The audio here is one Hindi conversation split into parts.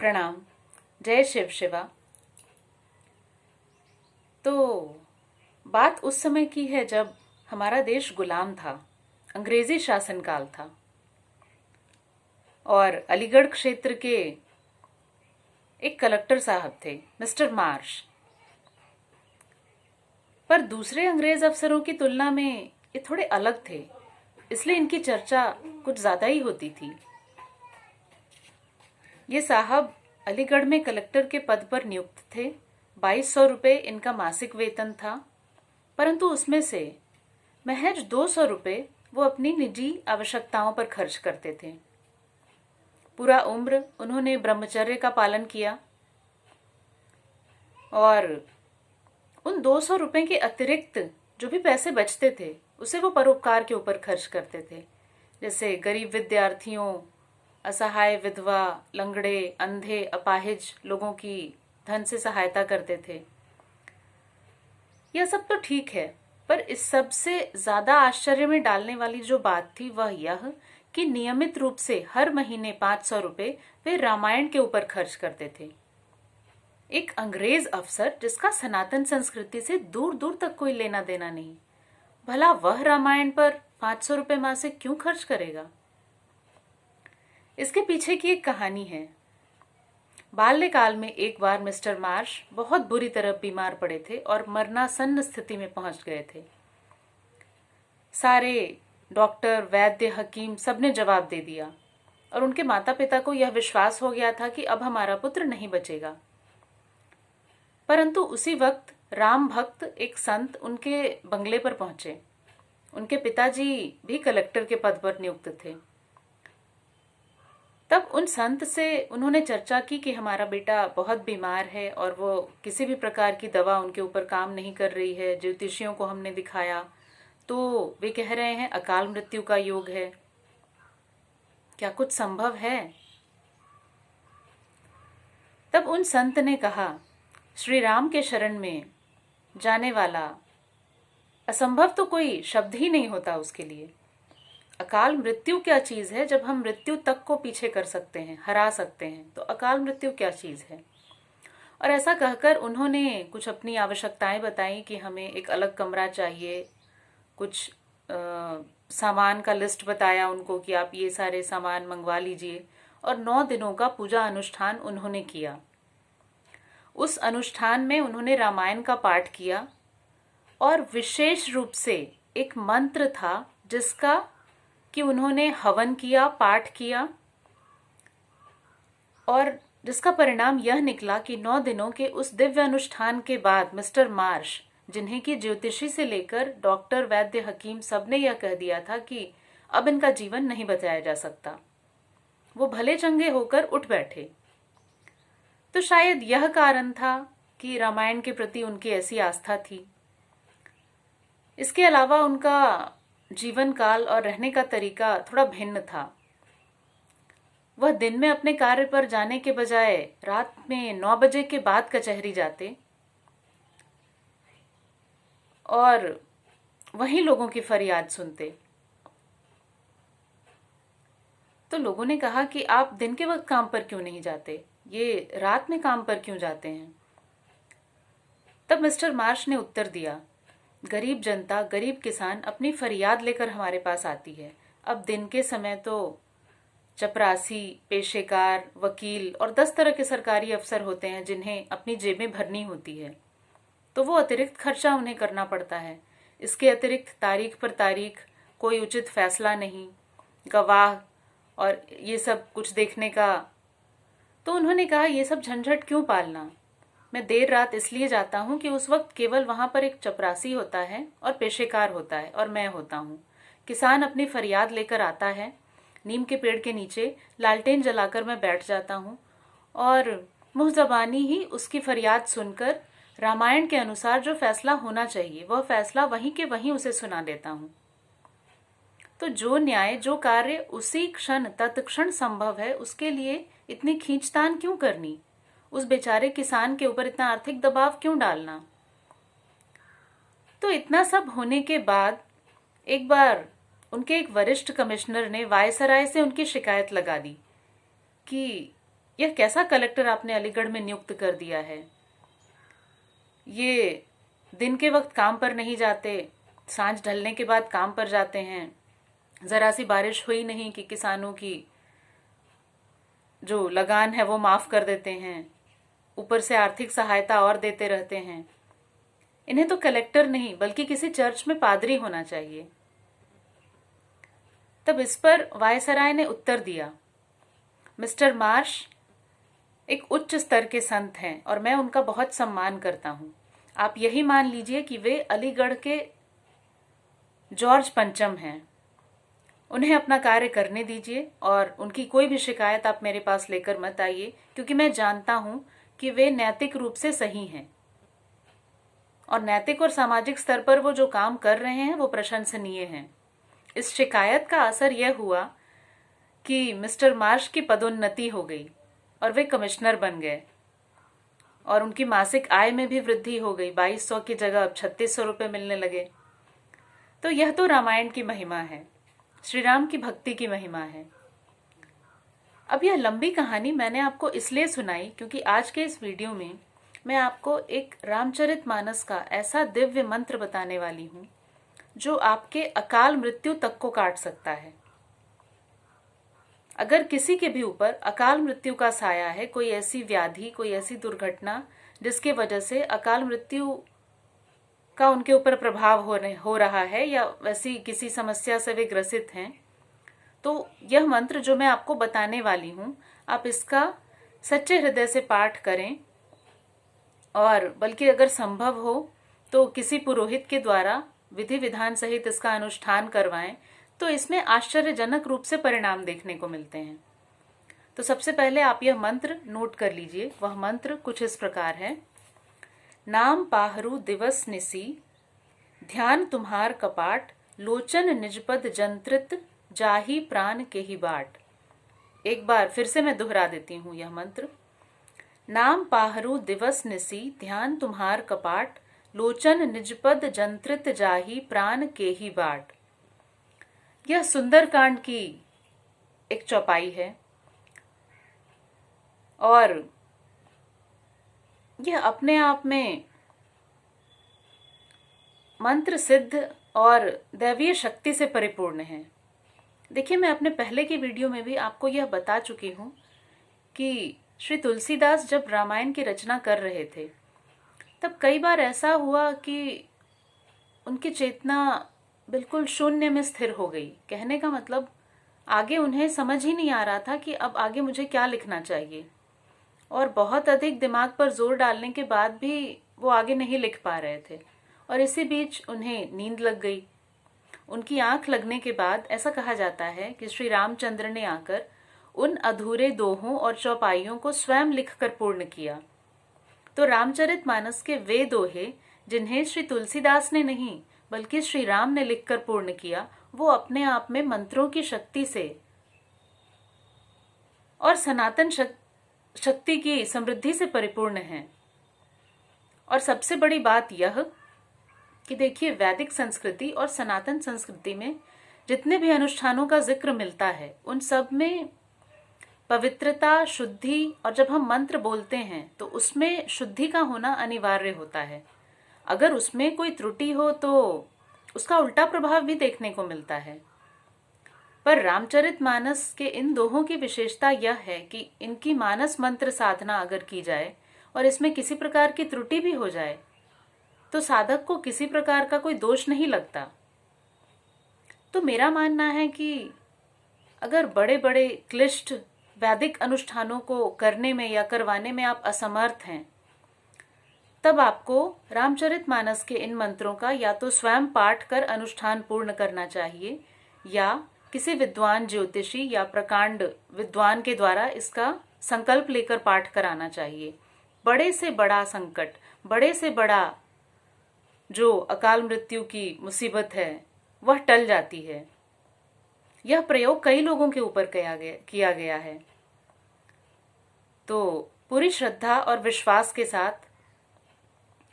प्रणाम। जय शिव शिवा। तो बात उस समय की है जब हमारा देश गुलाम था, अंग्रेजी शासनकाल था और अलीगढ़ क्षेत्र के एक कलेक्टर साहब थे, मिस्टर मार्श। पर दूसरे अंग्रेज अफसरों की तुलना में ये थोड़े अलग थे, इसलिए इनकी चर्चा कुछ ज्यादा ही होती थी। ये साहब अलीगढ़ में कलेक्टर के पद पर नियुक्त थे। 2200 रुपये इनका मासिक वेतन था, परंतु उसमें से महज 200 रुपये वो अपनी निजी आवश्यकताओं पर खर्च करते थे। पूरा उम्र उन्होंने ब्रह्मचर्य का पालन किया और उन 200 रुपये के अतिरिक्त जो भी पैसे बचते थे उसे वो परोपकार के ऊपर खर्च करते थे, जैसे गरीब विद्यार्थियों, असहाय विधवा, लंगड़े, अंधे, अपाहिज लोगों की धन से सहायता करते थे। यह सब तो ठीक है, पर इस सब से ज्यादा आश्चर्य में डालने वाली जो बात थी वह यह कि नियमित रूप से हर महीने 500 रुपये वे रामायण के ऊपर खर्च करते थे। एक अंग्रेज अफसर जिसका सनातन संस्कृति से दूर दूर तक कोई लेना देना नहीं, भला वह रामायण पर 500 रुपये मासिक क्यों खर्च करेगा? इसके पीछे की एक कहानी है। बाल्यकाल में एक बार मिस्टर मार्श बहुत बुरी तरह बीमार पड़े थे और मरणासन्न स्थिति में पहुंच गए थे। सारे डॉक्टर, वैद्य, हकीम सबने जवाब दे दिया और उनके माता पिता को यह विश्वास हो गया था कि अब हमारा पुत्र नहीं बचेगा। परंतु उसी वक्त राम भक्त एक संत उनके बंगले पर पहुंचे। उनके पिताजी भी कलेक्टर के पद पर नियुक्त थे। तब उन संत से उन्होंने चर्चा की कि हमारा बेटा बहुत बीमार है और वो किसी भी प्रकार की दवा उनके ऊपर काम नहीं कर रही है। ज्योतिषियों को हमने दिखाया तो वे कह रहे हैं अकाल मृत्यु का योग है। क्या कुछ संभव है? तब उन संत ने कहा, श्री राम के शरण में जाने वाला असंभव तो कोई शब्द ही नहीं होता उसके लिए। अकाल मृत्यु क्या चीज है? जब हम मृत्यु तक को पीछे कर सकते हैं, हरा सकते हैं, तो अकाल मृत्यु क्या चीज है? और ऐसा कहकर उन्होंने कुछ अपनी आवश्यकताएं बताई कि हमें एक अलग कमरा चाहिए, कुछ सामान का लिस्ट बताया उनको कि आप ये सारे सामान मंगवा लीजिए। और 9 दिनों का पूजा अनुष्ठान उन्होंने किया। उस अनुष्ठान में उन्होंने रामायण का पाठ किया और विशेष रूप से एक मंत्र था जिसका कि उन्होंने हवन किया, पाठ किया और जिसका परिणाम यह निकला कि 9 दिनों के उस दिव्य अनुष्ठान के बाद मिस्टर मार्श, जिन्हें कि ज्योतिषी से लेकर डॉक्टर, वैद्य, हकीम सबने यह कह दिया था कि अब इनका जीवन नहीं बचाया जा सकता, वो भले चंगे होकर उठ बैठे। तो शायद यह कारण था कि रामायण के प्रति उनकी ऐसी आस्था थी। इसके अलावा उनका जीवन काल और रहने का तरीका थोड़ा भिन्न था। वह दिन में अपने कार्य पर जाने के बजाय रात में 9 बजे के बाद कचहरी जाते और वहीं लोगों की फरियाद सुनते। तो लोगों ने कहा कि आप दिन के वक्त काम पर क्यों नहीं जाते, ये रात में काम पर क्यों जाते हैं? तब मिस्टर मार्श ने उत्तर दिया, गरीब जनता, गरीब किसान अपनी फरियाद लेकर हमारे पास आती है। अब दिन के समय तो चपरासी, पेशेकार, वकील और 10 तरह के सरकारी अफसर होते हैं जिन्हें अपनी जेबें भरनी होती है, तो वो अतिरिक्त खर्चा उन्हें करना पड़ता है। इसके अतिरिक्त तारीख पर तारीख कोई उचित फैसला नहीं, गवाह और ये सब कुछ देखने का। तो उन्होंने कहा, ये सब झंझट क्यों पालना? मैं देर रात इसलिए जाता हूँ कि उस वक्त केवल वहां पर एक चपरासी होता है और पेशेकार होता है और मैं होता हूँ। किसान अपनी फरियाद लेकर आता है, नीम के पेड़ के नीचे लालटेन जलाकर मैं बैठ जाता हूँ और मुंह जबानी ही उसकी फरियाद सुनकर रामायण के अनुसार जो फैसला होना चाहिए वह फैसला वहीं के वहीं उसे सुना देता हूँ। तो जो न्याय, जो कार्य उसी क्षण तत्क्षण संभव है, उसके लिए इतनी खींचतान क्यों करनी? उस बेचारे किसान के ऊपर इतना आर्थिक दबाव क्यों डालना? तो इतना सब होने के बाद एक बार उनके एक वरिष्ठ कमिश्नर ने वायसराय से उनकी शिकायत लगा दी कि यह कैसा कलेक्टर आपने अलीगढ़ में नियुक्त कर दिया है? ये दिन के वक्त काम पर नहीं जाते, सांझ ढलने के बाद काम पर जाते हैं। जरा सी बारिश हुई नहीं कि किसानों की जो लगान है वो माफ कर देते हैं, ऊपर से आर्थिक सहायता और देते रहते हैं। इन्हें तो कलेक्टर नहीं बल्कि किसी चर्च में पादरी होना चाहिए। तब इस पर वायसराय ने उत्तर दिया, मिस्टर मार्श एक उच्च स्तर के संत हैं और मैं उनका बहुत सम्मान करता हूं। आप यही मान लीजिए कि वे अलीगढ़ के जॉर्ज पंचम हैं। उन्हें अपना कार्य करने दीजिए और उनकी कोई भी शिकायत आप मेरे पास लेकर मत आइए, क्योंकि मैं जानता हूं कि वे नैतिक रूप से सही हैं और नैतिक और सामाजिक स्तर पर वो जो काम कर रहे हैं वो प्रशंसनीय हैं। इस शिकायत का असर यह हुआ कि मिस्टर मार्श की पदोन्नति हो गई और वे कमिश्नर बन गए और उनकी मासिक आय में भी वृद्धि हो गई। 2200 की जगह अब 3600 रुपये मिलने लगे। तो यह तो रामायण की महिमा है, श्री राम की भक्ति की महिमा है। अब यह लंबी कहानी मैंने आपको इसलिए सुनाई क्योंकि आज के इस वीडियो में मैं आपको एक रामचरितमानस का ऐसा दिव्य मंत्र बताने वाली हूं जो आपके अकाल मृत्यु तक को काट सकता है। अगर किसी के भी ऊपर अकाल मृत्यु का साया है, कोई ऐसी व्याधि, कोई ऐसी दुर्घटना जिसके वजह से अकाल मृत्यु का उनके ऊपर प्रभाव हो रहा है या वैसी किसी समस्या से वे ग्रसित हैं, तो यह मंत्र जो मैं आपको बताने वाली हूं, आप इसका सच्चे हृदय से पाठ करें और बल्कि अगर संभव हो तो किसी पुरोहित के द्वारा विधि विधान सहित इसका अनुष्ठान करवाएं, तो इसमें आश्चर्यजनक रूप से परिणाम देखने को मिलते हैं। तो सबसे पहले आप यह मंत्र नोट कर लीजिए। वह मंत्र कुछ इस प्रकार है, नाम पाहरू दिवस निसी, ध्यान तुम्हार कपाट, लोचन निजपद जंत्रित, जाही प्राण के ही बाट। एक बार फिर से मैं दोहरा देती हूं यह मंत्र, नाम पाहरू दिवस निसी, ध्यान तुम्हार कपाट, लोचन निजपद जंत्रित, जाही प्राण के ही बाट। यह सुंदरकांड की एक चौपाई है और यह अपने आप में मंत्र सिद्ध और दैवीय शक्ति से परिपूर्ण है। देखिए, मैं अपने पहले की वीडियो में भी आपको यह बता चुकी हूं कि श्री तुलसीदास जब रामायण की रचना कर रहे थे तब कई बार ऐसा हुआ कि उनकी चेतना बिल्कुल शून्य में स्थिर हो गई। कहने का मतलब आगे उन्हें समझ ही नहीं आ रहा था कि अब आगे मुझे क्या लिखना चाहिए, और बहुत अधिक दिमाग पर जोर डालने के बाद भी वो आगे नहीं लिख पा रहे थे। और इसी बीच उन्हें नींद लग गई। उनकी आंख लगने के बाद ऐसा कहा जाता है कि श्री रामचंद्र ने आकर उन अधूरे दोहों और चौपाइयों को स्वयं लिखकर पूर्ण किया। तो रामचरितमानस के वे दोहे जिन्हें श्री तुलसीदास ने नहीं बल्कि श्री राम ने लिखकर पूर्ण किया, वो अपने आप में मंत्रों की शक्ति से और सनातन शक्ति की समृद्धि से परिपूर्ण हैं। और सबसे बड़ी बात यह कि देखिए, वैदिक संस्कृति और सनातन संस्कृति में जितने भी अनुष्ठानों का जिक्र मिलता है उन सब में पवित्रता, शुद्धि, और जब हम मंत्र बोलते हैं तो उसमें शुद्धि का होना अनिवार्य होता है। अगर उसमें कोई त्रुटि हो तो उसका उल्टा प्रभाव भी देखने को मिलता है। पर रामचरितमानस के इन दोहों की विशेषता यह है कि इनकी मानस मंत्र साधना अगर की जाए और इसमें किसी प्रकार की त्रुटि भी हो जाए तो साधक को किसी प्रकार का कोई दोष नहीं लगता। तो मेरा मानना है कि अगर बड़े बड़े क्लिष्ट वैदिक अनुष्ठानों को करने में या करवाने में आप असमर्थ हैं, तब आपको रामचरितमानस के इन मंत्रों का या तो स्वयं पाठ कर अनुष्ठान पूर्ण करना चाहिए या किसी विद्वान ज्योतिषी या प्रकांड विद्वान के द्वारा इसका संकल्प लेकर पाठ कराना चाहिए। बड़े से बड़ा संकट, बड़े से बड़ा जो अकाल मृत्यु की मुसीबत है वह टल जाती है। यह प्रयोग कई लोगों के ऊपर किया गया है। तो पूरी श्रद्धा और विश्वास के साथ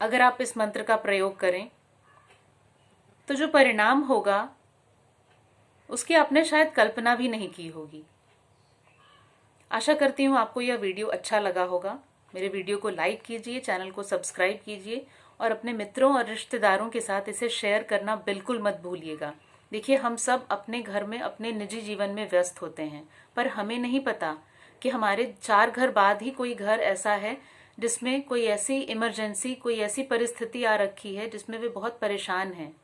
अगर आप इस मंत्र का प्रयोग करें तो जो परिणाम होगा उसकी आपने शायद कल्पना भी नहीं की होगी। आशा करती हूँ आपको यह वीडियो अच्छा लगा होगा। मेरे वीडियो को लाइक कीजिए, चैनल को सब्सक्राइब कीजिए और अपने मित्रों और रिश्तेदारों के साथ इसे शेयर करना बिल्कुल मत भूलिएगा। देखिए, हम सब अपने घर में अपने निजी जीवन में व्यस्त होते हैं, पर हमें नहीं पता कि हमारे 4 घर बाद ही कोई घर ऐसा है जिसमें कोई ऐसी इमरजेंसी, कोई ऐसी परिस्थिति आ रखी है जिसमें वे बहुत परेशान हैं।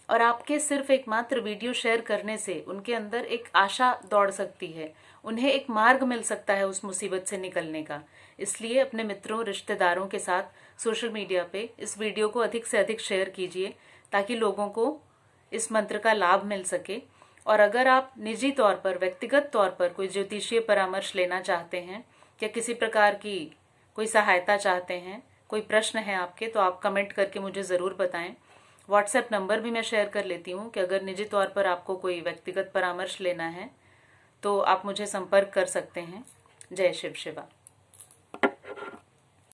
और आपके सिर्फ एकमात्र वीडियो शेयर करने से उनके अंदर एक आशा दौड़ सकती है, उन्हें एक मार्ग मिल सकता है उस मुसीबत से निकलने का। इसलिए अपने मित्रों, रिश्तेदारों के साथ सोशल मीडिया पे इस वीडियो को अधिक से अधिक शेयर कीजिए ताकि लोगों को इस मंत्र का लाभ मिल सके। और अगर आप निजी तौर पर, व्यक्तिगत तौर पर कोई ज्योतिषीय परामर्श लेना चाहते हैं या किसी प्रकार की कोई सहायता चाहते हैं, कोई प्रश्न है आपके, तो आप कमेंट करके मुझे ज़रूर बताएं। व्हाट्सएप नंबर भी मैं शेयर कर लेती हूँ कि अगर निजी तौर पर आपको कोई व्यक्तिगत परामर्श लेना है तो आप मुझे संपर्क कर सकते हैं। जय शिव शिवा।